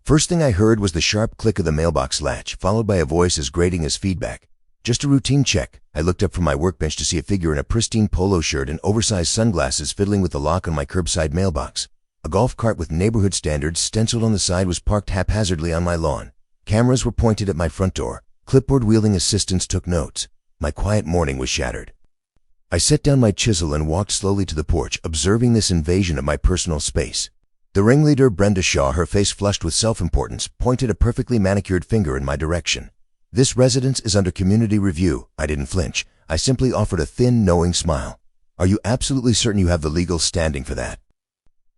First thing I heard was the sharp click of the mailbox latch, followed by a voice as grating as feedback. Just a routine check. I looked up from my workbench to see a figure in a pristine polo shirt and oversized sunglasses fiddling with the lock on my curbside mailbox. A golf cart with neighborhood standards stenciled on the side was parked haphazardly on my lawn. Cameras were pointed at my front door. Clipboard-wielding assistants took notes. My quiet morning was shattered. I set down my chisel and walked slowly to the porch, observing this invasion of my personal space. The ringleader, Brenda Shaw, her face flushed with self-importance, pointed a perfectly manicured finger in my direction. "This residence is under community review." I didn't flinch. I simply offered a thin, knowing smile. "Are you absolutely certain you have the legal standing for that?"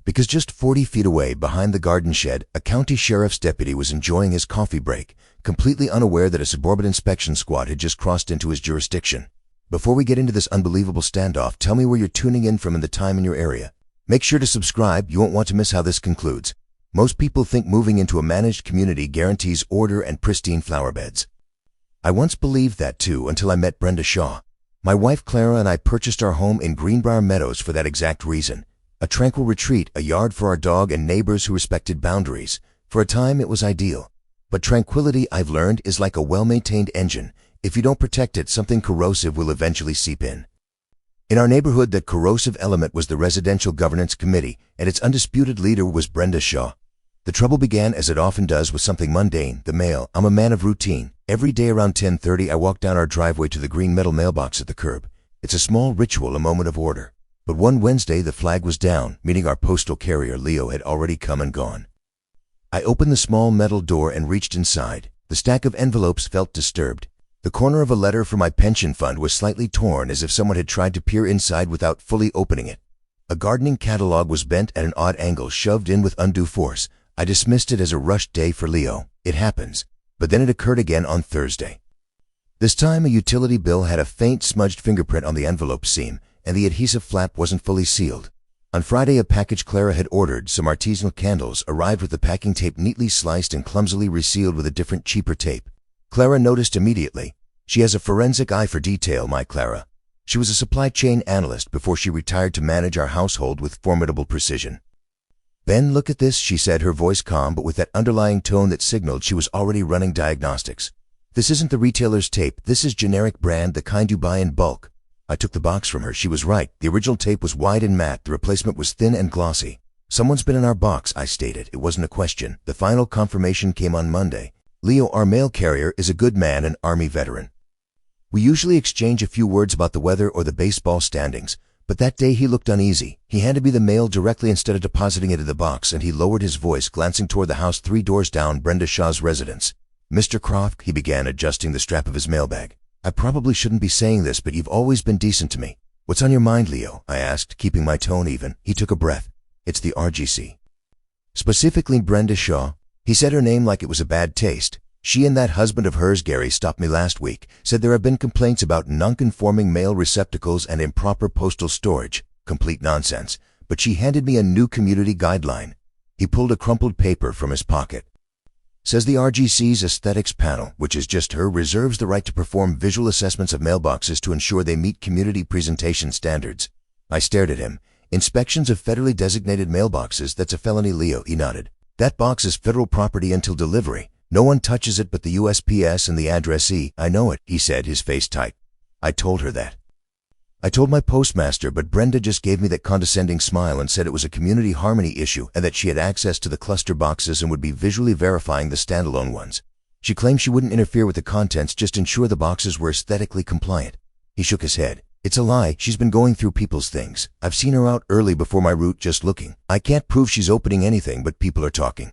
Because just 40 feet away, behind the garden shed, a county sheriff's deputy was enjoying his coffee break, completely unaware that a suburban inspection squad had just crossed into his jurisdiction. "Before we get into this unbelievable standoff, tell me where you're tuning in from and the time in your area. Make sure to subscribe. You won't want to miss how this concludes." Most people think moving into a managed community guarantees order and pristine flower beds. I once believed that too until I met Brenda Shaw. My wife Clara and I purchased our home in Greenbrier Meadows for that exact reason. A tranquil retreat, a yard for our dog, and neighbors who respected boundaries. For a time it was ideal. But tranquility, I've learned, is like a well-maintained engine. If you don't protect it, something corrosive will eventually seep in. In our neighborhood, that corrosive element was the Residential Governance Committee, and its undisputed leader was Brenda Shaw. The trouble began, as it often does, with something mundane, the mail. I'm a man of routine. Every day around 10:30, I walk down our driveway to the green metal mailbox at the curb. It's a small ritual, a moment of order. But one Wednesday, the flag was down, meaning our postal carrier, Leo, had already come and gone. I opened the small metal door and reached inside. The stack of envelopes felt disturbed. The corner of a letter for my pension fund was slightly torn, as if someone had tried to peer inside without fully opening it. A gardening catalog was bent at an odd angle, shoved in with undue force. I dismissed it as a rushed day for Leo. It happens. But then it occurred again on Thursday. This time a utility bill had a faint smudged fingerprint on the envelope seam, and the adhesive flap wasn't fully sealed. On Friday, a package Clara had ordered, some artisanal candles, arrived with the packing tape neatly sliced and clumsily resealed with a different, cheaper tape. Clara noticed immediately. She has a forensic eye for detail, my Clara. She was a supply chain analyst before she retired to manage our household with formidable precision. "Ben, look at this," she said, her voice calm but with that underlying tone that signaled she was already running diagnostics. "This isn't the retailer's tape. This is generic brand, the kind you buy in bulk." I took the box from her. She was right. The original tape was wide and matte. The replacement was thin and glossy. "Someone's been in our box," I stated. It wasn't a question. The final confirmation came on Monday. Leo, our mail carrier, is a good man, an Army veteran. We usually exchange a few words about the weather or the baseball standings, but that day he looked uneasy. He handed me the mail directly instead of depositing it in the box, and he lowered his voice, glancing toward the house 3 doors down, Brenda Shaw's residence. "Mr. Croft," he began, adjusting the strap of his mailbag. "I probably shouldn't be saying this, but you've always been decent to me." "What's on your mind, Leo?" I asked, keeping my tone even. He took a breath. "It's the RGC. Specifically Brenda Shaw." He said her name like it was a bad taste. "She and that husband of hers, Gary, stopped me last week, said there have been complaints about non-conforming mail receptacles and improper postal storage." Complete nonsense. But she handed me a new community guideline. He pulled a crumpled paper from his pocket. "Says the RGC's aesthetics panel, which is just her, reserves the right to perform visual assessments of mailboxes to ensure they meet community presentation standards." I stared at him. "Inspections of federally designated mailboxes, that's a felony, Leo," he nodded. "That box is federal property until delivery. No one touches it but the USPS and the addressee." "I know it," he said, his face tight. I told her that. I told my postmaster, but Brenda just gave me that condescending smile and said it was a community harmony issue and that she had access to the cluster boxes and would be visually verifying the standalone ones. She claimed she wouldn't interfere with the contents, just ensure the boxes were aesthetically compliant. He shook his head. "It's a lie. She's been going through people's things. I've seen her out early before my route just looking. I can't prove she's opening anything, but people are talking."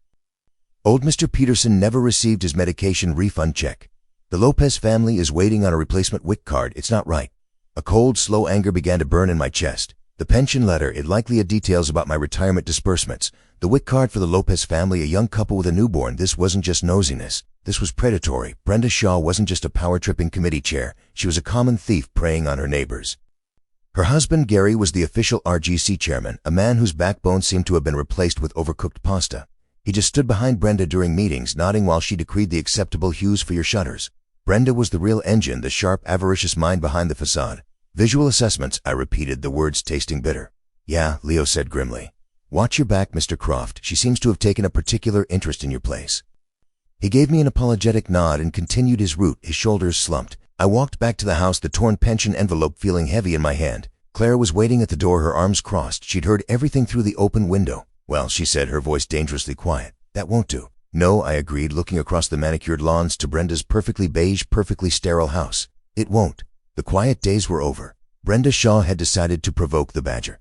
Old Mr. Peterson never received his medication refund check. The Lopez family is waiting on a replacement WIC card. It's not right. A cold, slow anger began to burn in my chest. The pension letter, it likely had details about my retirement disbursements. The WIC card for the Lopez family, a young couple with a newborn. This wasn't just nosiness. This was predatory. Brenda Shaw wasn't just a power-tripping committee chair. She was a common thief preying on her neighbors. Her husband, Gary, was the official RGC chairman, a man whose backbone seemed to have been replaced with overcooked pasta. He just stood behind Brenda during meetings, nodding while she decreed the acceptable hues for your shutters. Brenda was the real engine, the sharp, avaricious mind behind the facade. "Visual assessments," I repeated, the words tasting bitter. "Yeah," Leo said grimly. "Watch your back, Mr. Croft. She seems to have taken a particular interest in your place." He gave me an apologetic nod and continued his route, his shoulders slumped. I walked back to the house, the torn pension envelope feeling heavy in my hand. Clara was waiting at the door, her arms crossed. She'd heard everything through the open window. "Well," she said, her voice dangerously quiet, "that won't do." "No," I agreed, looking across the manicured lawns to Brenda's perfectly beige, perfectly sterile house. "It won't." The quiet days were over. Brenda Shaw had decided to provoke the badger.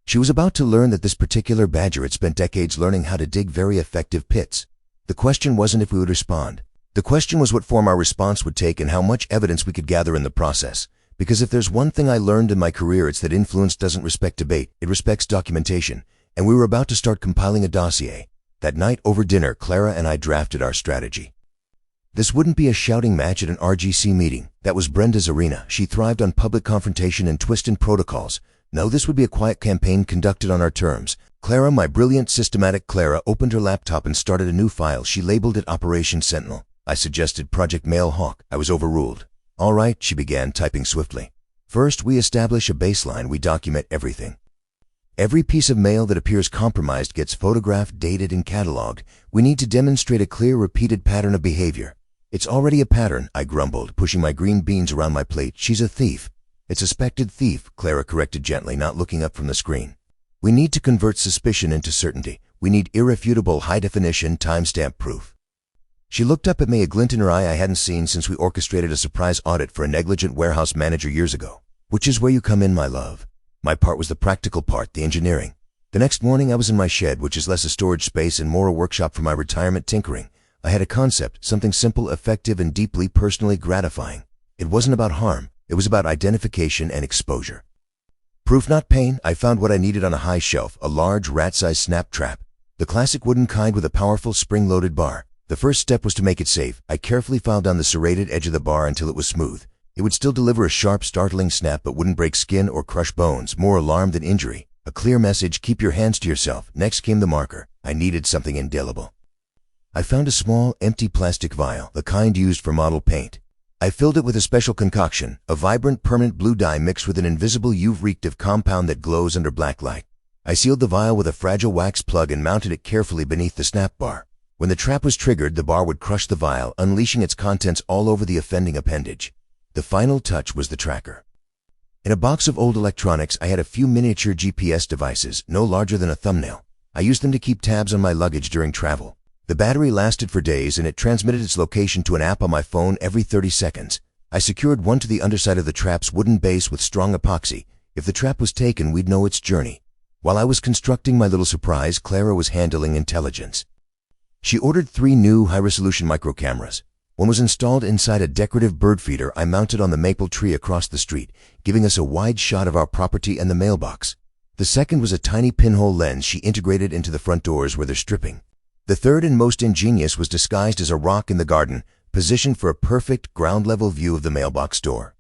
She was about to learn that this particular badger had spent decades learning how to dig very effective pits. The question wasn't if we would respond. The question was what form our response would take and how much evidence we could gather in the process. Because if there's one thing I learned in my career, it's that influence doesn't respect debate, it respects documentation. And we were about to start compiling a dossier. That night over dinner, Clara and I drafted our strategy. This wouldn't be a shouting match at an RGC meeting. That was Brenda's arena. She thrived on public confrontation and twisted protocols. No, this would be a quiet campaign conducted on our terms. Clara, my brilliant, systematic Clara, opened her laptop and started a new file. She labeled it Operation Sentinel. I suggested Project Mailhawk. I was overruled. "All right," she began, typing swiftly. "First, we establish a baseline. We document everything. Every piece of mail that appears compromised gets photographed, dated, and cataloged. We need to demonstrate a clear, repeated pattern of behavior." "It's already a pattern," I grumbled, pushing my green beans around my plate. "She's a thief." "A suspected thief," Clara corrected gently, not looking up from the screen. "We need to convert suspicion into certainty. We need irrefutable, high-definition, time-stamp proof." She looked up at me, a glint in her eye I hadn't seen since we orchestrated a surprise audit for a negligent warehouse manager years ago. "Which is where you come in, my love." My part was the practical part, the engineering. The next morning I was in my shed, which is less a storage space and more a workshop for my retirement tinkering. I had a concept, something simple, effective, and deeply personally gratifying. It wasn't about harm. It was about identification and exposure. Proof, not pain. I found what I needed on a high shelf, a large, rat-sized snap trap. The classic wooden kind with a powerful spring-loaded bar. The first step was to make it safe. I carefully filed down the serrated edge of the bar until it was smooth. It would still deliver a sharp, startling snap but wouldn't break skin or crush bones, more alarm than injury. A clear message, keep your hands to yourself. Next came the marker. I needed something indelible. I found a small, empty plastic vial, the kind used for model paint. I filled it with a special concoction, a vibrant, permanent blue dye mixed with an invisible UV-reactive compound that glows under black light. I sealed the vial with a fragile wax plug and mounted it carefully beneath the snap bar. When the trap was triggered, the bar would crush the vial, unleashing its contents all over the offending appendage. The final touch was the tracker. In a box of old electronics, I had a few miniature GPS devices, no larger than a thumbnail. I used them to keep tabs on my luggage during travel. The battery lasted for days, and it transmitted its location to an app on my phone every 30 seconds. I secured one to the underside of the trap's wooden base with strong epoxy. If the trap was taken, we'd know its journey. While I was constructing my little surprise, Clara was handling intelligence. She ordered 3 new high-resolution microcameras. One was installed inside a decorative bird feeder I mounted on the maple tree across the street, giving us a wide shot of our property and the mailbox. The second was a tiny pinhole lens she integrated into the front doors where they're stripping. The third and most ingenious was disguised as a rock in the garden, positioned for a perfect ground-level view of the mailbox door.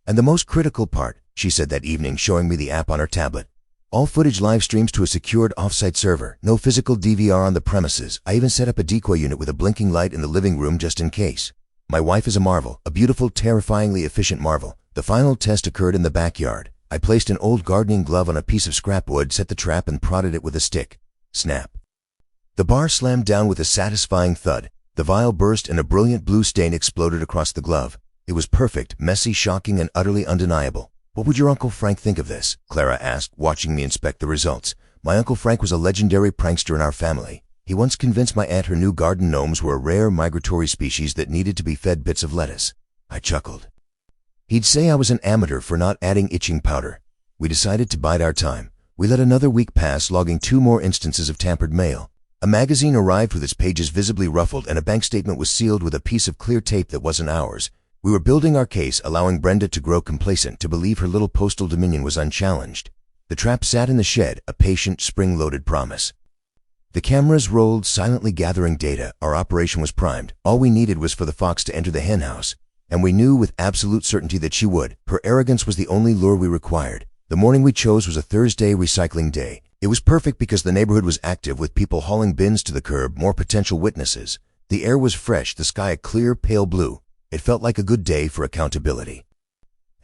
"And the most critical part," she said that evening, showing me the app on her tablet. "All footage live streams to a secured off-site server. No physical DVR on the premises. I even set up a decoy unit with a blinking light in the living room just in case. My wife is a marvel, a beautiful, terrifyingly efficient marvel." The final test occurred in the backyard. I placed an old gardening glove on a piece of scrap wood, set the trap, and prodded it with a stick. Snap. The bar slammed down with a satisfying thud. The vial burst and a brilliant blue stain exploded across the glove. It was perfect, messy, shocking, and utterly undeniable. "What would your Uncle Frank think of this?" Clara asked, watching me inspect the results. "My Uncle Frank was a legendary prankster in our family. He once convinced my aunt her new garden gnomes were a rare migratory species that needed to be fed bits of lettuce." I chuckled. He'd say I was an amateur for not adding itching powder. We decided to bide our time. We let another week pass, logging 2 more instances of tampered mail. A magazine arrived with its pages visibly ruffled, and a bank statement was sealed with a piece of clear tape that wasn't ours. We were building our case, allowing Brenda to grow complacent, to believe her little postal dominion was unchallenged. The trap sat in the shed, a patient, spring-loaded promise. The cameras rolled, silently gathering data. Our operation was primed. All we needed was for the fox to enter the henhouse, and we knew with absolute certainty that she would. Her arrogance was the only lure we required. The morning we chose was a Thursday recycling day. It was perfect because the neighborhood was active, with people hauling bins to the curb, more potential witnesses. The air was fresh, the sky a clear, pale blue. It felt like a good day for accountability.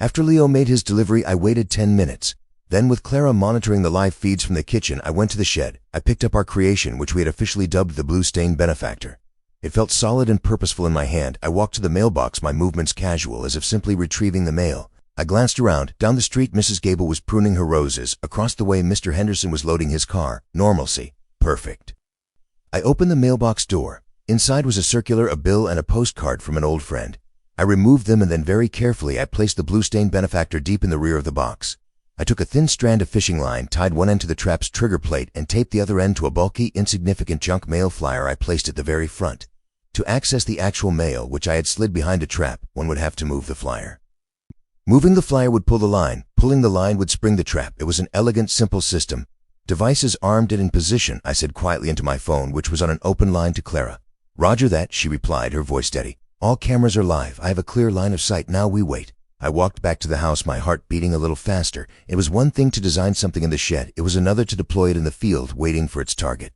After Leo made his delivery, I waited 10 minutes. Then, with Clara monitoring the live feeds from the kitchen, I went to the shed. I picked up our creation, which we had officially dubbed the Blue Stain Benefactor. It felt solid and purposeful in my hand. I walked to the mailbox, my movements casual, as if simply retrieving the mail. I glanced around. Down the street, Mrs. Gable was pruning her roses. Across the way, Mr. Henderson was loading his car. Normalcy. Perfect. I opened the mailbox door. Inside was a circular, a bill, and a postcard from an old friend. I removed them, and then very carefully I placed the Blue Stain Benefactor deep in the rear of the box. I took a thin strand of fishing line, tied one end to the trap's trigger plate, and taped the other end to a bulky, insignificant junk mail flyer I placed at the very front. To access the actual mail, which I had slid behind a trap, one would have to move the flyer. Moving the flyer would pull the line. Pulling the line would spring the trap. It was an elegant, simple system. Devices armed and in position, I said quietly into my phone, which was on an open line to Clara. Roger that, she replied, her voice steady. All cameras are live. I have a clear line of sight. Now we wait. I walked back to the house, my heart beating a little faster. It was one thing to design something in the shed. It was another to deploy it in the field, waiting for its target.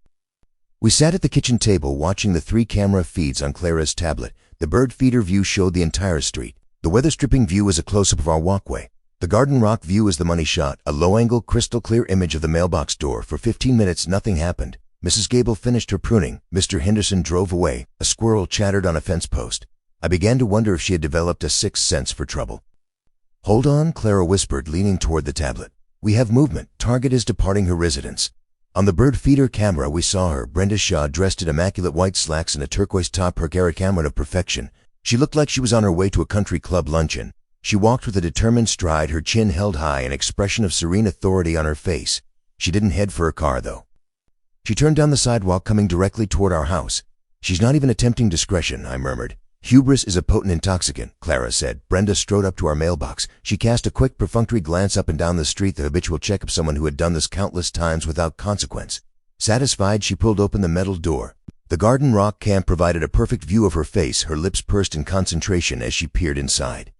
We sat at the kitchen table, watching the 3 camera feeds on Clara's tablet. The bird feeder view showed the entire street. The weather stripping view was a close-up of our walkway. The garden rock view was the money shot, a low-angle, crystal-clear image of the mailbox door. For 15 minutes, nothing happened. Mrs. Gable finished her pruning. Mr. Henderson drove away. A squirrel chattered on a fence post. I began to wonder if she had developed a sixth sense for trouble. Hold on, Clara whispered, leaning toward the tablet. We have movement. Target is departing her residence. On the bird feeder camera, we saw her, Brenda Shaw, dressed in immaculate white slacks and a turquoise top, her Karen of perfection. She looked like she was on her way to a country club luncheon. She walked with a determined stride, her chin held high, an expression of serene authority on her face. She didn't head for her car, though. She turned down the sidewalk, coming directly toward our house. She's not even attempting discretion, I murmured. Hubris is a potent intoxicant, Clara said. Brenda strode up to our mailbox. She cast a quick, perfunctory glance up and down the street, the habitual check of someone who had done this countless times without consequence. Satisfied, she pulled open the metal door. The garden rock cam provided a perfect view of her face, her lips pursed in concentration as she peered inside.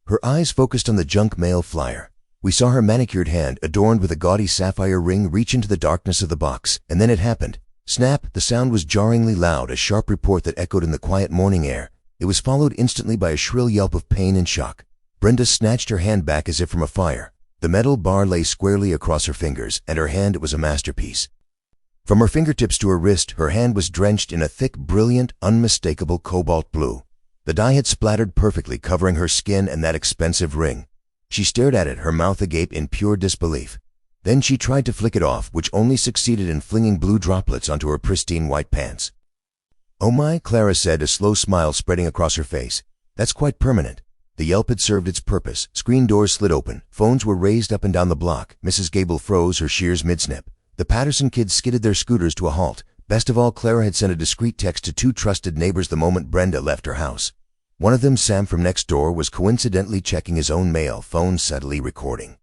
Her eyes focused on the junk mail flyer. We saw her manicured hand, adorned with a gaudy sapphire ring, reach into the darkness of the box. And then it happened. Snap! The sound was jarringly loud, a sharp report that echoed in the quiet morning air. It was followed instantly by a shrill yelp of pain and shock. Brenda snatched her hand back as if from a fire. The metal bar lay squarely across her fingers, and her hand was a masterpiece. From her fingertips to her wrist, her hand was drenched in a thick, brilliant, unmistakable cobalt blue. The dye had splattered perfectly, covering her skin and that expensive ring. She stared at it, her mouth agape in pure disbelief. Then she tried to flick it off, which only succeeded in flinging blue droplets onto her pristine white pants. Oh my, Clara said, a slow smile spreading across her face. That's quite permanent. The yelp had served its purpose. Screen doors slid open. Phones were raised up and down the block. Mrs. Gable froze, her shears mid-snip. The Patterson kids skidded their scooters to a halt. Best of all, Clara had sent a discreet text to 2 trusted neighbors the moment Brenda left her house. One of them, Sam from next door, was coincidentally checking his own mail, phone subtly recording.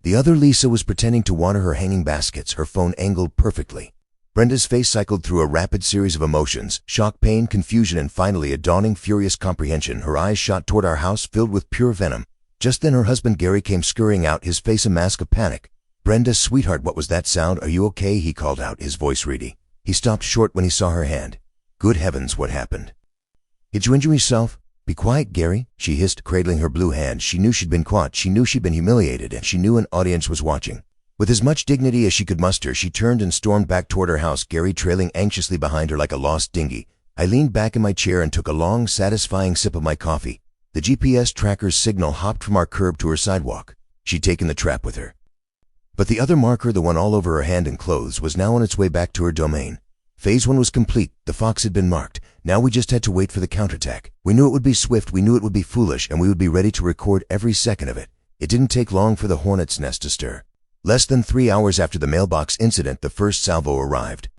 The other, Lisa, was pretending to water her hanging baskets, her phone angled perfectly. Brenda's face cycled through a rapid series of emotions, shock, pain, confusion, and finally a dawning, furious comprehension. Her eyes shot toward our house, filled with pure venom. Just then her husband Gary came scurrying out, his face a mask of panic. Brenda, sweetheart, what was that sound? Are you okay? He called out, his voice reedy. He stopped short when he saw her hand. Good heavens, what happened? Did you injure yourself? Be quiet, Gary, she hissed, cradling her blue hand. She knew she'd been caught, she knew she'd been humiliated, and she knew an audience was watching. With as much dignity as she could muster, she turned and stormed back toward her house, Gary trailing anxiously behind her like a lost dinghy. I leaned back in my chair and took a long, satisfying sip of my coffee. The GPS tracker's signal hopped from our curb to her sidewalk. She'd taken the trap with her. But the other marker, the one all over her hand and clothes, was now on its way back to her domain. Phase 1 was complete. The fox had been marked. Now we just had to wait for the counterattack. We knew it would be swift, we knew it would be foolish, and we would be ready to record every second of it. It didn't take long for the hornet's nest to stir. Less than 3 hours after the mailbox incident, the first salvo arrived.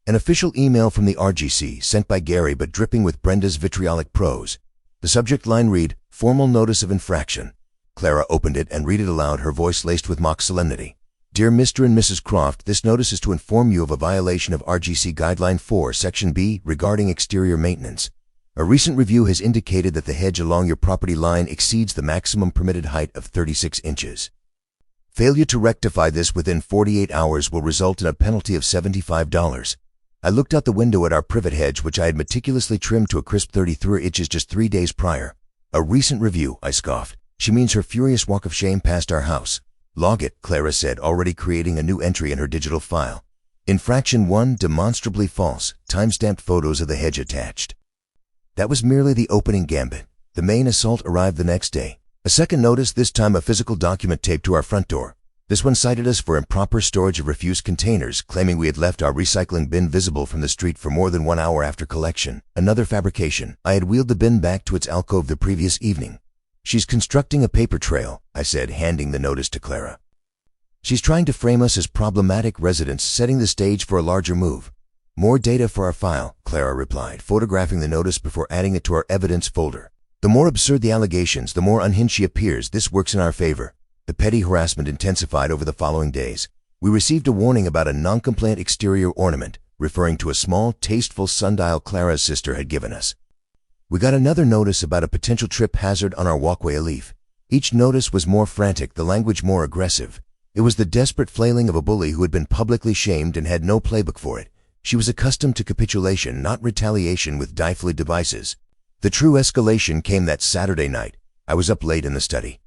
An official email from the RGC, sent by Gary but dripping with Brenda's vitriolic prose. The subject line read, Formal Notice of Infraction. Clara opened it and read it aloud, her voice laced with mock solemnity. Dear Mr. and Mrs. Croft, this notice is to inform you of a violation of RGC Guideline 4, Section B, regarding exterior maintenance. A recent review has indicated that the hedge along your property line exceeds the maximum permitted height of 36 inches. Failure to rectify this within 48 hours will result in a penalty of $75. I looked out the window at our privet hedge, which I had meticulously trimmed to a crisp 33 inches just 3 days prior. A recent review, I scoffed. She means her furious walk of shame past our house. Log it, Clara said, already creating a new entry in her digital file. Infraction 1, demonstrably false, timestamped photos of the hedge attached. That was merely the opening gambit. The main assault arrived the next day. A second notice, this time a physical document taped to our front door. This one cited us for improper storage of refuse containers, claiming we had left our recycling bin visible from the street for more than 1 hour after collection. Another fabrication. I had wheeled the bin back to its alcove the previous evening. She's constructing a paper trail, I said, handing the notice to Clara. She's trying to frame us as problematic residents, setting the stage for a larger move. More data for our file, Clara replied, photographing the notice before adding it to our evidence folder. The more absurd the allegations, the more unhinged she appears. This works in our favor. The petty harassment intensified over the following days. We received a warning about a non-compliant exterior ornament, referring to a small, tasteful sundial Clara's sister had given us. We got another notice about a potential trip hazard on our walkway leaf. Each notice was more frantic, the language more aggressive. It was the desperate flailing of a bully who had been publicly shamed and had no playbook for it. She was accustomed to capitulation, not retaliation with difluid devices. The true escalation came that Saturday night. I was up late in the study.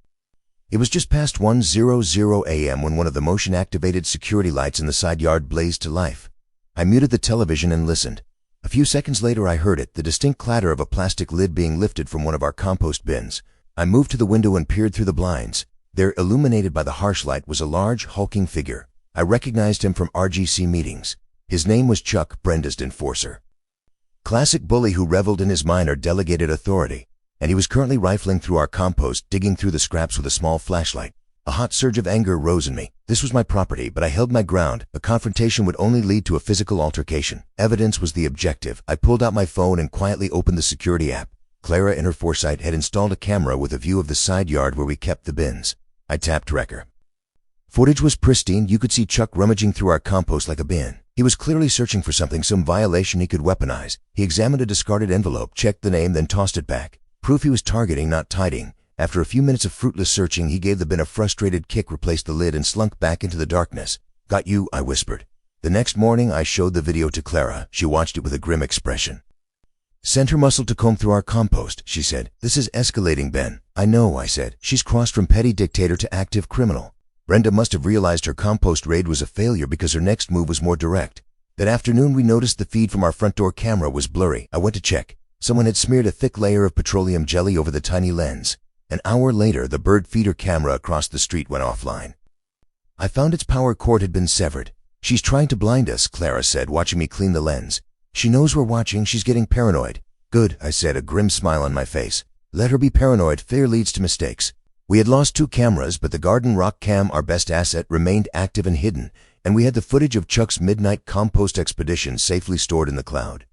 It was just past 1:00 a.m. when one of the motion-activated security lights in the side yard blazed to life. I muted the television and listened. A few seconds later I heard it, the distinct clatter of a plastic lid being lifted from one of our compost bins. I moved to the window and peered through the blinds. There, illuminated by the harsh light, was a large, hulking figure. I recognized him from RGC meetings. His name was Chuck, Brenda's enforcer. Classic bully who reveled in his minor delegated authority. And he was currently rifling through our compost, digging through the scraps with a small flashlight. A hot surge of anger rose in me. This was my property, but I held my ground. A confrontation would only lead to a physical altercation. Evidence was the objective. I pulled out my phone and quietly opened the security app. Clara, in her foresight, had installed a camera with a view of the side yard where we kept the bins. I tapped record. Footage was pristine. You could see Chuck rummaging through our compost like a bin. He was clearly searching for something, some violation he could weaponize. He examined a discarded envelope, checked the name, then tossed it back. Proof he was targeting, not tidying. After a few minutes of fruitless searching, he gave the bin a frustrated kick, replaced the lid, and slunk back into the darkness. Got you, I whispered. The next morning, I showed the video to Clara. She watched it with a grim expression. Sent her muscle to comb through our compost, she said. This is escalating, Ben. I know, I said. She's crossed from petty dictator to active criminal. Brenda must have realized her compost raid was a failure because her next move was more direct. That afternoon, we noticed the feed from our front door camera was blurry. I went to check. Someone had smeared a thick layer of petroleum jelly over the tiny lens. An hour later, the bird feeder camera across the street went offline. I found its power cord had been severed. She's trying to blind us, Clara said, watching me clean the lens. She knows we're watching. She's getting paranoid. Good, I said, a grim smile on my face. Let her be paranoid. Fear leads to mistakes. We had lost 2 cameras, but the Garden Rock cam, our best asset, remained active and hidden, and we had the footage of Chuck's midnight compost expedition safely stored in the cloud.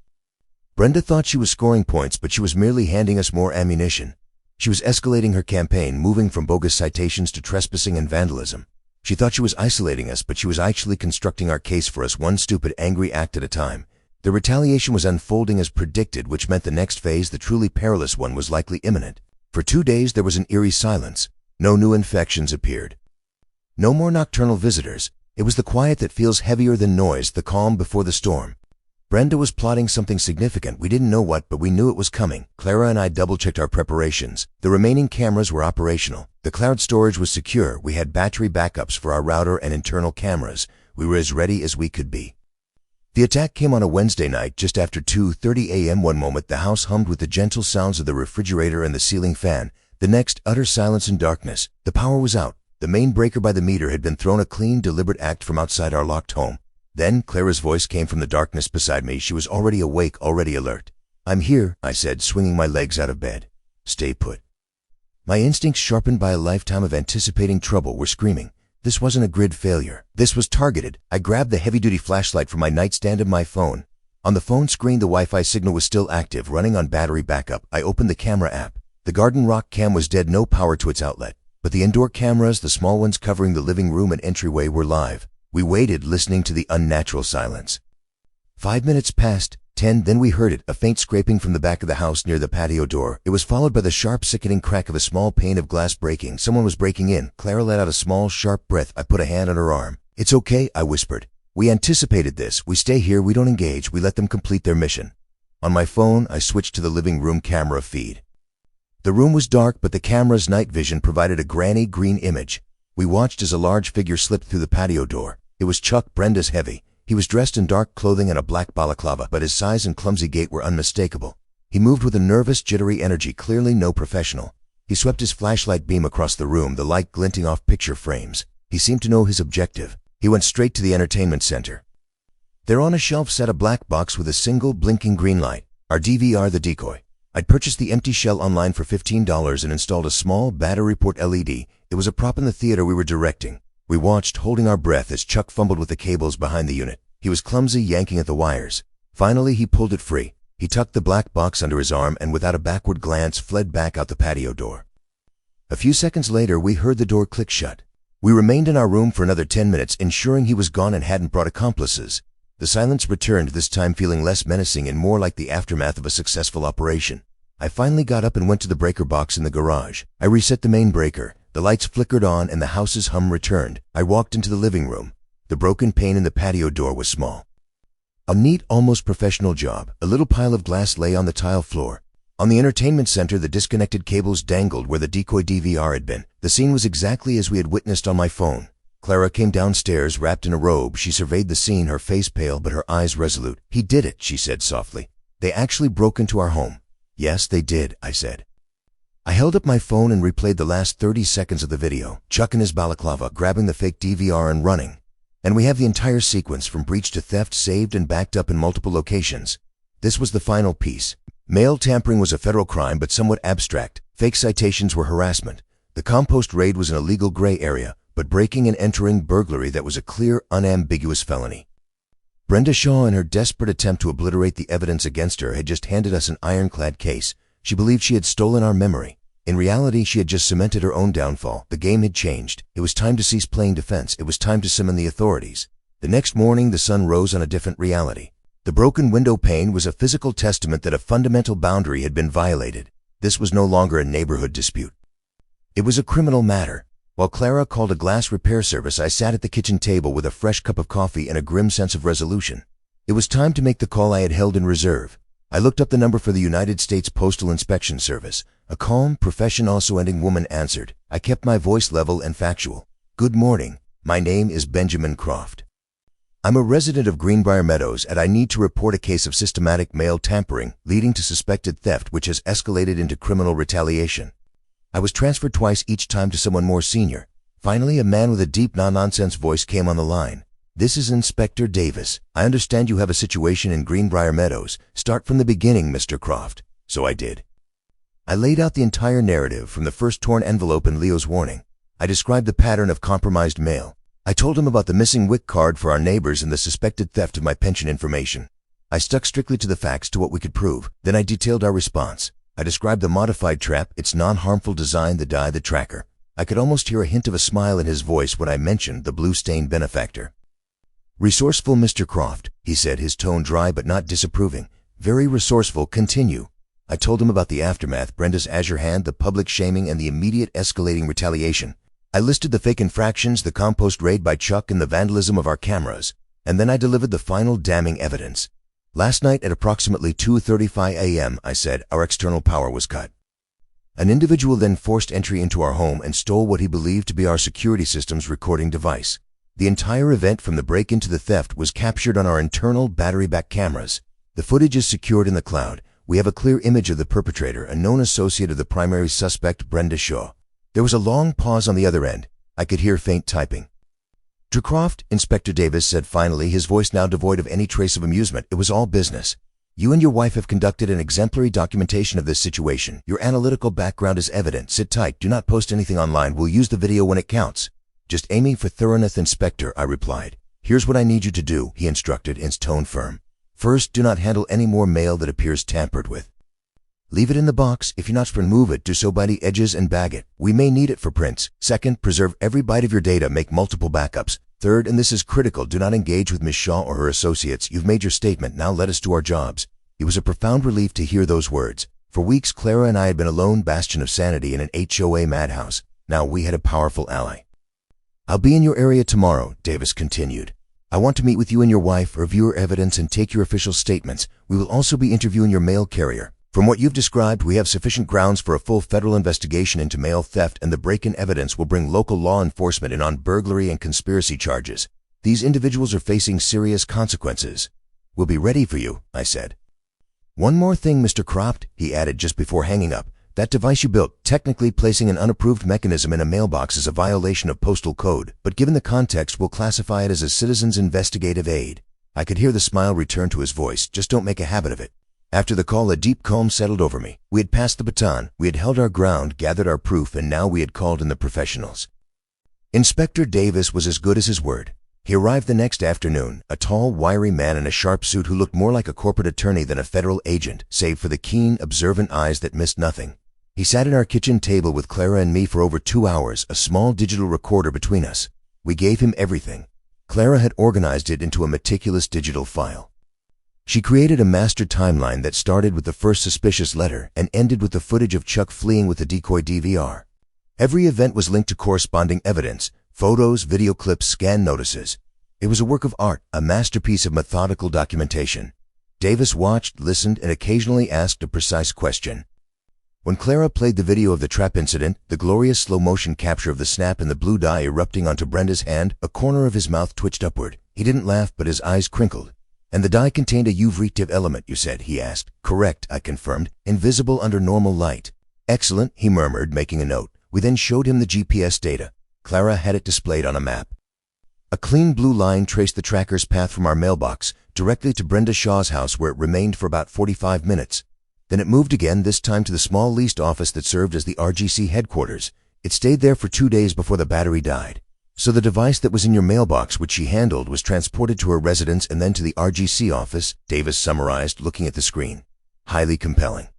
Brenda thought she was scoring points, but she was merely handing us more ammunition. She was escalating her campaign, moving from bogus citations to trespassing and vandalism. She thought she was isolating us, but she was actually constructing our case for us, one stupid, angry act at a time. The retaliation was unfolding as predicted, which meant the next phase, the truly perilous one, was likely imminent. For 2 days there was an eerie silence. No new infections appeared. No more nocturnal visitors. It was the quiet that feels heavier than noise, the calm before the storm. Brenda was plotting something significant. We didn't know what, but we knew it was coming. Clara and I double-checked our preparations. The remaining cameras were operational. The cloud storage was secure. We had battery backups for our router and internal cameras. We were as ready as we could be. The attack came on a Wednesday night, just after 2:30 a.m. One moment, the house hummed with the gentle sounds of the refrigerator and the ceiling fan. The next, utter silence and darkness. The power was out. The main breaker by the meter had been thrown, a clean, deliberate act from outside our locked home. Then Clara's voice came from the darkness beside me. She was already awake, already alert. I'm here, I said, swinging my legs out of bed. Stay put. My instincts, sharpened by a lifetime of anticipating trouble, were screaming. This wasn't a grid failure. This was targeted. I grabbed the heavy-duty flashlight from my nightstand and my phone. On the phone screen, the Wi-Fi signal was still active, running on battery backup. I opened the camera app. The Garden Rock cam was dead, no power to its outlet. But the indoor cameras, the small ones covering the living room and entryway, were live. We waited, listening to the unnatural silence. 5 minutes passed, 10, then we heard it, a faint scraping from the back of the house near the patio door. It was followed by the sharp, sickening crack of a small pane of glass breaking. Someone was breaking in. Clara let out a small, sharp breath. I put a hand on her arm. It's okay, I whispered. We anticipated this. We stay here. We don't engage. We let them complete their mission. On my phone, I switched to the living room camera feed. The room was dark, but the camera's night vision provided a granny green image. We watched as a large figure slipped through the patio door. It was Chuck, Brenda's heavy. He was dressed in dark clothing and a black balaclava, but his size and clumsy gait were unmistakable. He moved with a nervous, jittery energy, clearly no professional. He swept his flashlight beam across the room, the light glinting off picture frames. He seemed to know his objective. He went straight to the entertainment center. There on a shelf sat a black box with a single blinking green light. Our DVR, the decoy. I'd purchased the empty shell online for $15 and installed a small battery port LED. It was a prop in the theater we were directing. We watched, holding our breath, as Chuck fumbled with the cables behind the unit. He was clumsy, yanking at the wires. Finally, he pulled it free. He tucked the black box under his arm and without a backward glance fled back out the patio door. A few seconds later, we heard the door click shut. We remained in our room for another 10 minutes, ensuring he was gone and hadn't brought accomplices. The silence returned, this time feeling less menacing and more like the aftermath of a successful operation. I finally got up and went to the breaker box in the garage. I reset the main breaker. The lights flickered on and the house's hum returned. I walked into the living room. The broken pane in the patio door was small. A neat, almost professional job. A little pile of glass lay on the tile floor. On the entertainment center, the disconnected cables dangled where the decoy DVR had been. The scene was exactly as we had witnessed on my phone. Clara came downstairs wrapped in a robe. She surveyed the scene, her face pale but her eyes resolute. "He did it," she said softly. "They actually broke into our home." "Yes, they did," I said. I held up my phone and replayed the last 30 seconds of the video. Chuck in his balaclava, grabbing the fake DVR and running. And we have the entire sequence from breach to theft saved and backed up in multiple locations. This was the final piece. Mail tampering was a federal crime but somewhat abstract. Fake citations were harassment. The compost raid was an illegal gray area, but breaking and entering burglary, that was a clear, unambiguous felony. Brenda Shaw, in her desperate attempt to obliterate the evidence against her, had just handed us an ironclad case. She believed she had stolen our memory. In reality, she had just cemented her own downfall. The game had changed. It was time to cease playing defense. It was time to summon the authorities. The next morning, the sun rose on a different reality. The broken window pane was a physical testament that a fundamental boundary had been violated. This was no longer a neighborhood dispute. It was a criminal matter. While Clara called a glass repair service, I sat at the kitchen table with a fresh cup of coffee and a grim sense of resolution. It was time to make the call I had held in reserve. I looked up the number for the United States Postal Inspection Service. A calm, profession-also-ending woman answered. I kept my voice level and factual. "Good morning. My name is Benjamin Croft. I'm a resident of Greenbrier Meadows, and I need to report a case of systematic mail tampering leading to suspected theft which has escalated into criminal retaliation." I was transferred twice, each time to someone more senior. Finally, a man with a deep, no-nonsense voice came on the line. "This is Inspector Davis. I understand you have a situation in Greenbrier Meadows. Start from the beginning, Mr. Croft." So I did. I laid out the entire narrative, from the first torn envelope and Leo's warning. I described the pattern of compromised mail. I told him about the missing WIC card for our neighbors and the suspected theft of my pension information. I stuck strictly to the facts, to what we could prove. Then I detailed our response. I described the modified trap, its non-harmful design, the dye, the tracker. I could almost hear a hint of a smile in his voice when I mentioned the blue-stained benefactor. "Resourceful, Mr. Croft," he said, his tone dry but not disapproving. "Very resourceful. Continue." I told him about the aftermath, Brenda's azure hand, the public shaming, and the immediate escalating retaliation. I listed the fake infractions, the compost raid by Chuck, and the vandalism of our cameras. And then I delivered the final damning evidence. "Last night at approximately 2:35 a.m., I said, our external power was cut. An individual then forced entry into our home and stole what he believed to be our security system's recording device. The entire event, from the break-in to the theft, was captured on our internal battery-backed cameras. The footage is secured in the cloud. We have a clear image of the perpetrator, a known associate of the primary suspect, Brenda Shaw." There was a long pause on the other end. I could hear faint typing. "Mr. Croft," Inspector Davis said finally, his voice now devoid of any trace of amusement. "It was all business. You and your wife have conducted an exemplary documentation of this situation. Your analytical background is evident. Sit tight. Do not post anything online. We'll use the video when it counts." "Just aiming for thoroughness, Inspector," I replied. "Here's what I need you to do," he instructed, his tone firm. "First, do not handle any more mail that appears tampered with. Leave it in the box. If you're not to remove it, do so by the edges and bag it. We may need it for prints. Second, preserve every byte of your data. Make multiple backups. Third, and this is critical, do not engage with Miss Shaw or her associates. You've made your statement. Now let us do our jobs." It was a profound relief to hear those words. For weeks, Clara and I had been a lone bastion of sanity in an HOA madhouse. Now we had a powerful ally. "I'll be in your area tomorrow," Davis continued. "I want to meet with you and your wife, review your evidence, and take your official statements. We will also be interviewing your mail carrier. From what you've described, we have sufficient grounds for a full federal investigation into mail theft, and the break-in evidence will bring local law enforcement in on burglary and conspiracy charges. These individuals are facing serious consequences. We'll be ready for you, I said. One more thing, Mr. Croft, he added just before hanging up. That device you built, technically placing an unapproved mechanism in a mailbox is a violation of postal code, but given the context, we'll classify it as a citizen's investigative aid. I could hear the smile return to his voice. Just don't make a habit of it. After the call, a deep calm settled over me. We had passed the baton, we had held our ground, gathered our proof, and now we had called in the professionals. Inspector Davis was as good as his word. He arrived the next afternoon, a tall, wiry man in a sharp suit who looked more like a corporate attorney than a federal agent, save for the keen, observant eyes that missed nothing. He sat at our kitchen table with Clara and me for over 2 hours, a small digital recorder between us. We gave him everything. Clara had organized it into a meticulous digital file. She created a master timeline that started with the first suspicious letter and ended with the footage of Chuck fleeing with the decoy DVR. Every event was linked to corresponding evidence, photos, video clips, scan notices. It was a work of art, a masterpiece of methodical documentation. Davis watched, listened, and occasionally asked a precise question. When Clara played the video of the trap incident, the glorious slow-motion capture of the snap and the blue dye erupting onto Brenda's hand, a corner of his mouth twitched upward. He didn't laugh, but his eyes crinkled. "And the dye contained a UV-reactive element, you said," he asked. "Correct," I confirmed. "Invisible under normal light." "Excellent," he murmured, making a note. We then showed him the GPS data. Clara had it displayed on a map. A clean blue line traced the tracker's path from our mailbox directly to Brenda Shaw's house, where it remained for about 45 minutes. Then it moved again, this time to the small leased office that served as the RGC headquarters. It stayed there for 2 days before the battery died. "So the device that was in your mailbox, which she handled, was transported to her residence and then to the RGC office," Davis summarized, looking at the screen. "Highly compelling."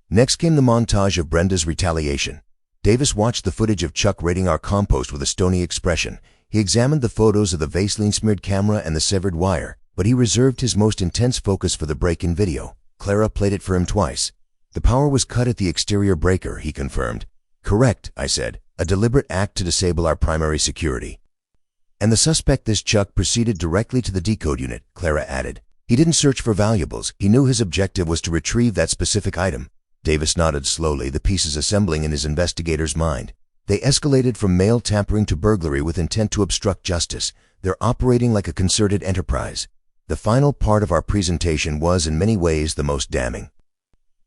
Next came the montage of Brenda's retaliation. Davis watched the footage of Chuck raiding our compost with a stony expression. He examined the photos of the Vaseline-smeared camera and the severed wire, but he reserved his most intense focus for the break-in video. Clara played it for him twice. "The power was cut at the exterior breaker," he confirmed. "Correct," I said. "A deliberate act to disable our primary security." "And the suspect, this Chuck, proceeded directly to the decode unit," Clara added. "He didn't search for valuables. He knew his objective was to retrieve that specific item." Davis nodded slowly, the pieces assembling in his investigator's mind. "They escalated from mail tampering to burglary with intent to obstruct justice. They're operating like a concerted enterprise." The final part of our presentation was, in many ways, the most damning.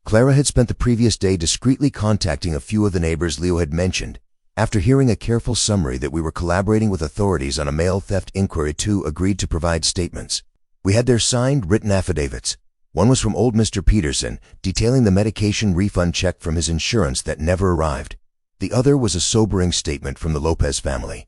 Clara had spent the previous day discreetly contacting a few of the neighbors Leo had mentioned. After hearing a careful summary that we were collaborating with authorities on a mail theft inquiry, two agreed to provide statements. We had their signed, written affidavits. One was from old Mr. Peterson, detailing the medication refund check from his insurance that never arrived. The other was a sobering statement from the Lopez family.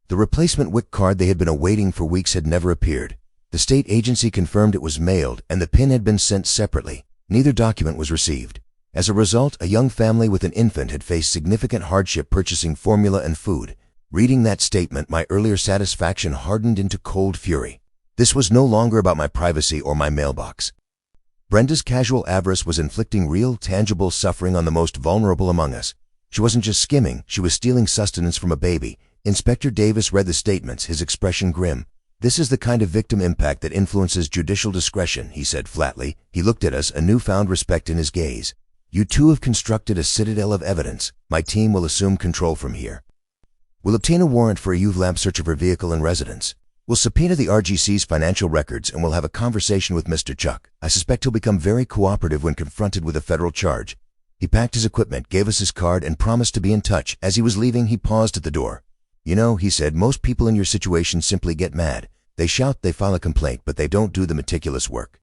The replacement WIC card they had been awaiting for weeks had never appeared. The state agency confirmed it was mailed, and the PIN had been sent separately. Neither document was received. As a result, a young family with an infant had faced significant hardship purchasing formula and food. Reading that statement, my earlier satisfaction hardened into cold fury. This was no longer about my privacy or my mailbox. Brenda's casual avarice was inflicting real, tangible suffering on the most vulnerable among us. She wasn't just skimming, she was stealing sustenance from a baby. Inspector Davis read the statements, his expression grim. "This is the kind of victim impact that influences judicial discretion," he said flatly. He looked at us, a newfound respect in his gaze. "You two have constructed a citadel of evidence. My team will assume control from here. We'll obtain a warrant for a UV lab search of her vehicle and residence. We'll subpoena the RGC's financial records, and we'll have a conversation with Mr. Chuck. I suspect he'll become very cooperative when confronted with a federal charge." He packed his equipment, gave us his card, and promised to be in touch. As he was leaving, he paused at the door. "You know," he said, "most people in your situation simply get mad. They shout, they file a complaint, but they don't do the meticulous work."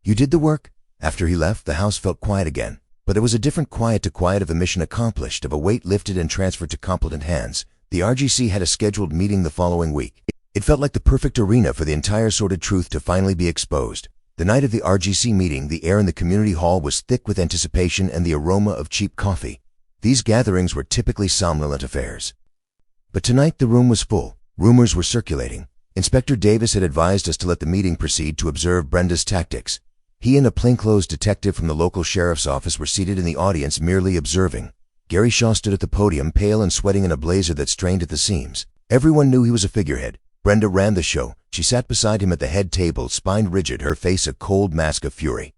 "You did the work?" After he left, the house felt quiet again. But there was a different quiet to quiet of a mission accomplished, of a weight lifted and transferred to competent hands. The RGC had a scheduled meeting the following week. It felt like the perfect arena for the entire sordid truth to finally be exposed. The night of the RGC meeting, the air in the community hall was thick with anticipation and the aroma of cheap coffee. These gatherings were typically somnolent affairs. But tonight the room was full. Rumors were circulating. Inspector Davis had advised us to let the meeting proceed to observe Brenda's tactics. He and a plainclothes detective from the local sheriff's office were seated in the audience, merely observing. Gary Shaw stood at the podium, pale and sweating in a blazer that strained at the seams. Everyone knew he was a figurehead. Brenda ran the show. She sat beside him at the head table, spine rigid, her face a cold mask of fury.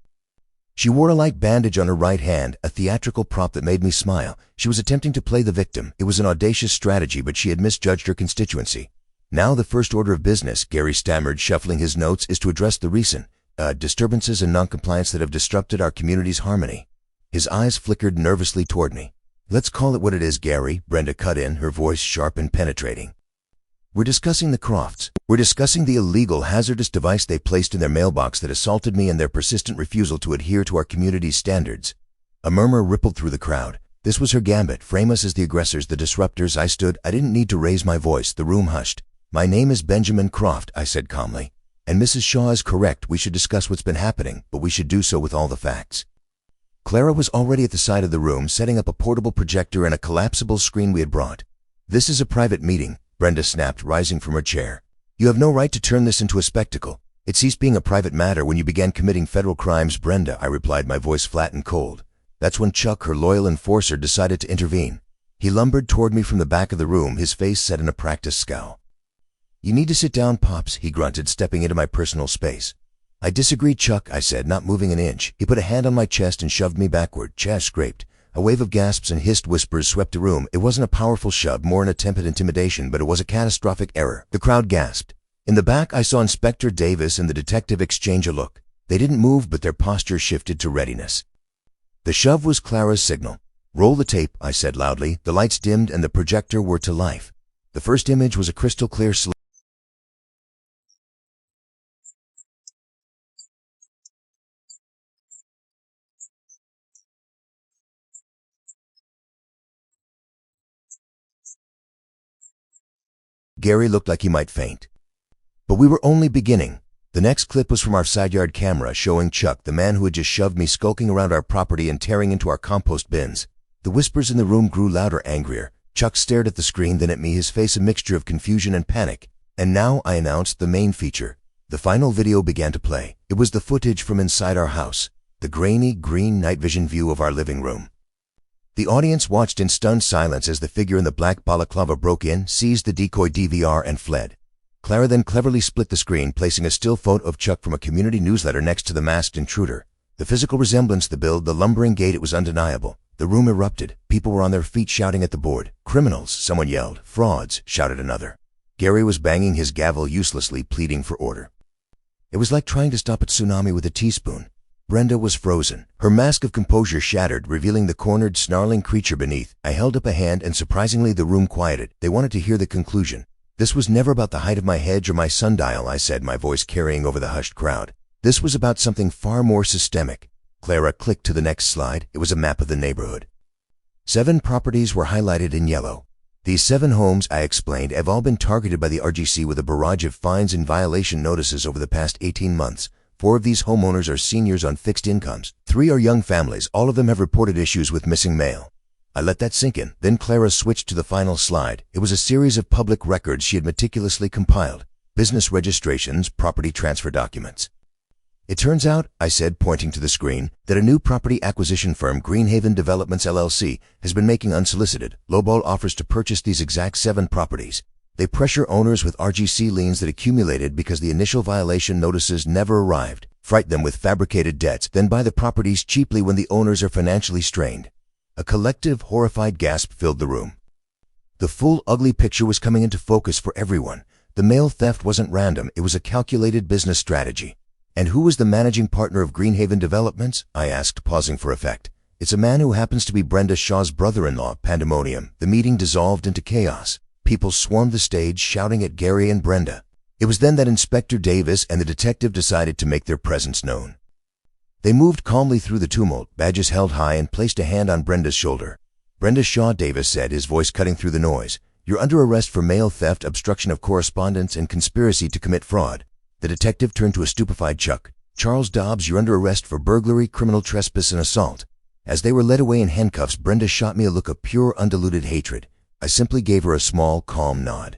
She wore a light bandage on her right hand, a theatrical prop that made me smile. She was attempting to play the victim. It was an audacious strategy, but she had misjudged her constituency. Now the first order of business, Gary stammered, shuffling his notes, is to address the recent disturbances and noncompliance that have disrupted our community's harmony. His eyes flickered nervously toward me. Let's call it what it is, Gary, Brenda cut in, her voice sharp and penetrating. We're discussing the Crofts. We're discussing the illegal, hazardous device they placed in their mailbox that assaulted me and their persistent refusal to adhere to our community's standards. A murmur rippled through the crowd. This was her gambit, frame us as the aggressors, the disruptors. I stood. I didn't need to raise my voice. The room hushed. My name is Benjamin Croft, I said calmly. And Mrs. Shaw is correct. We should discuss what's been happening, but we should do so with all the facts. Clara was already at the side of the room, setting up a portable projector and a collapsible screen we had brought. This is a private meeting, Brenda snapped, rising from her chair. You have no right to turn this into a spectacle. It ceased being a private matter when you began committing federal crimes, Brenda, I replied, my voice flat and cold. That's when Chuck, her loyal enforcer, decided to intervene. He lumbered toward me from the back of the room, his face set in a practiced scowl. You need to sit down, Pops, he grunted, stepping into my personal space. I disagree, Chuck, I said, not moving an inch. He put a hand on my chest and shoved me backward. Chest scraped. A wave of gasps and hissed whispers swept the room. It wasn't a powerful shove, more an attempt at intimidation, but it was a catastrophic error. The crowd gasped. In the back, I saw Inspector Davis and the detective exchange a look. They didn't move, but their posture shifted to readiness. The shove was Clara's signal. Roll the tape, I said loudly. The lights dimmed and the projector were to life. The first image was a crystal clear slide. Gary looked like he might faint. But we were only beginning. The next clip was from our side yard camera, showing Chuck, the man who had just shoved me, skulking around our property and tearing into our compost bins. The whispers in the room grew louder, angrier. Chuck stared at the screen, then at me, his face a mixture of confusion and panic. And now, I announced, the main feature. The final video began to play. It was the footage from inside our house, the grainy, green night vision view of our living room. The audience watched in stunned silence as the figure in the black balaclava broke in, seized the decoy DVR, and fled. Clara then cleverly split the screen, placing a still photo of Chuck from a community newsletter next to the masked intruder. The physical resemblance, the build, the lumbering gait, it was undeniable. The room erupted. People were on their feet shouting at the board. Criminals, someone yelled. Frauds, shouted another. Gary was banging his gavel uselessly, pleading for order. It was like trying to stop a tsunami with a teaspoon. Brenda was frozen. Her mask of composure shattered, revealing the cornered, snarling creature beneath. I held up a hand and surprisingly the room quieted. They wanted to hear the conclusion. This was never about the height of my hedge or my sundial, I said, my voice carrying over the hushed crowd. This was about something far more systemic. Clara clicked to the next slide. It was a map of the neighborhood. 7 properties were highlighted in yellow. These 7 homes, I explained, have all been targeted by the RGC with a barrage of fines and violation notices over the past 18 months. 4 of these homeowners are seniors on fixed incomes. 3 are young families. All of them have reported issues with missing mail. I let that sink in. Then Clara switched to the final slide. It was a series of public records she had meticulously compiled. Business registrations, property transfer documents. It turns out, I said, pointing to the screen, that a new property acquisition firm, Greenhaven Developments LLC, has been making unsolicited, lowball offers to purchase these exact 7 properties. They pressure owners with RGC liens that accumulated because the initial violation notices never arrived, fright them with fabricated debts, then buy the properties cheaply when the owners are financially strained. A collective, horrified gasp filled the room. The full, ugly picture was coming into focus for everyone. The mail theft wasn't random, it was a calculated business strategy. And who was the managing partner of Greenhaven Developments? I asked, pausing for effect. It's a man who happens to be Brenda Shaw's brother-in-law. Pandemonium. The meeting dissolved into chaos. People swarmed the stage, shouting at Gary and Brenda. It was then that Inspector Davis and the detective decided to make their presence known. They moved calmly through the tumult, badges held high, and placed a hand on Brenda's shoulder. Brenda Shaw, Davis said, his voice cutting through the noise. You're under arrest for mail theft, obstruction of correspondence, and conspiracy to commit fraud. The detective turned to a stupefied Chuck. Charles Dobbs, you're under arrest for burglary, criminal trespass, and assault. As they were led away in handcuffs, Brenda shot me a look of pure, undiluted hatred. I simply gave her a small, calm nod.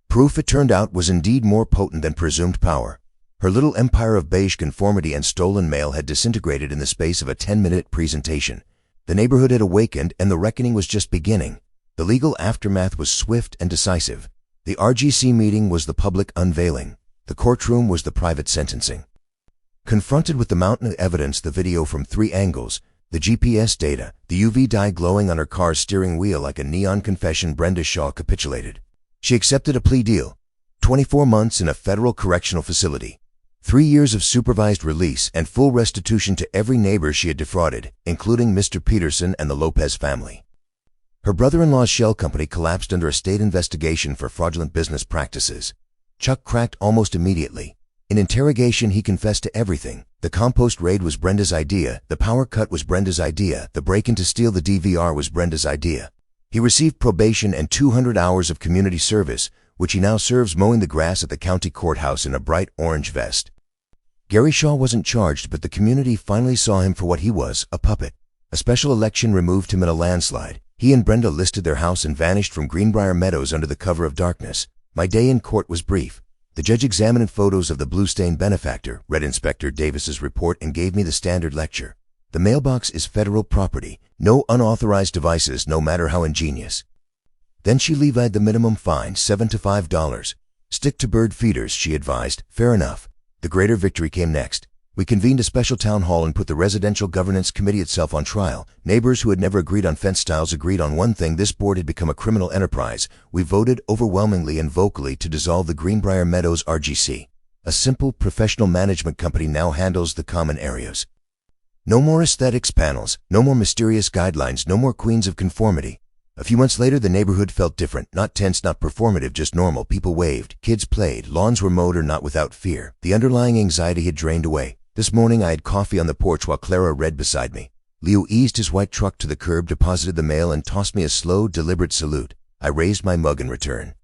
Proof, it turned out, was indeed more potent than presumed power. Her little empire of beige conformity and stolen mail had disintegrated in the space of a 10-minute presentation. The neighborhood had awakened, and the reckoning was just beginning. The legal aftermath was swift and decisive. The RGC meeting was the public unveiling. The courtroom was the private sentencing. Confronted with the mountain of evidence, the video from 3 angles, the GPS data, the UV dye glowing on her car's steering wheel like a neon confession, Brenda Shaw capitulated. She accepted a plea deal. 24 months in a federal correctional facility. 3 years of supervised release and full restitution to every neighbor she had defrauded, including Mr. Peterson and the Lopez family. Her brother-in-law's shell company collapsed under a state investigation for fraudulent business practices. Chuck cracked almost immediately. In interrogation, he confessed to everything. The compost raid was Brenda's idea, the power cut was Brenda's idea, the break-in to steal the DVR was Brenda's idea. He received probation and 200 hours of community service, which he now serves mowing the grass at the county courthouse in a bright orange vest. Gary Shaw wasn't charged, but the community finally saw him for what he was, a puppet. A special election removed him in a landslide. He and Brenda listed their house and vanished from Greenbrier Meadows under the cover of darkness. My day in court was brief. The judge examined photos of the blue-stained benefactor, read Inspector Davis's report, and gave me the standard lecture. The mailbox is federal property. No unauthorized devices, no matter how ingenious. Then she levied the minimum fine, $7 to $5. Stick to bird feeders, she advised. Fair enough. The greater victory came next. We convened a special town hall and put the Residential Governance Committee itself on trial. Neighbors who had never agreed on fence styles agreed on one thing: this board had become a criminal enterprise. We voted overwhelmingly and vocally to dissolve the Greenbrier Meadows RGC. A simple professional management company now handles the common areas. No more aesthetics panels, no more mysterious guidelines, no more queens of conformity. A few months later, the neighborhood felt different, not tense, not performative, just normal. People waved, kids played, lawns were mowed, or not without fear. The underlying anxiety had drained away. This morning I had coffee on the porch while Clara read beside me. Leo eased his white truck to the curb, deposited the mail, and tossed me a slow, deliberate salute. I raised my mug in return.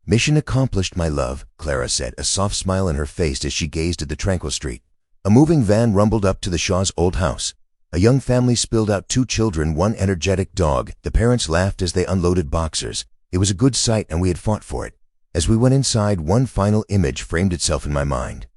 Mission accomplished, my love, Clara said, a soft smile in her face as she gazed at the tranquil street. A moving van rumbled up to the Shaws' old house. A young family spilled out, 2 children, 1 energetic dog. The parents laughed as they unloaded boxers. It was a good sight, and we had fought for it. As we went inside, one final image framed itself in my mind.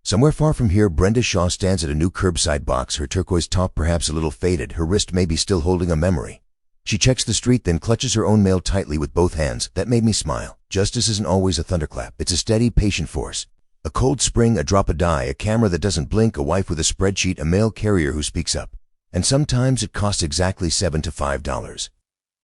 Somewhere far from here, Brenda Shaw stands at a new curbside box, her turquoise top perhaps a little faded, her wrist maybe still holding a memory. She checks the street, then clutches her own mail tightly with both hands. That made me smile. Justice isn't always a thunderclap. It's a steady, patient force. A cold spring, a drop of dye, a camera that doesn't blink, a wife with a spreadsheet, a mail carrier who speaks up. And sometimes it costs exactly $7 to $5.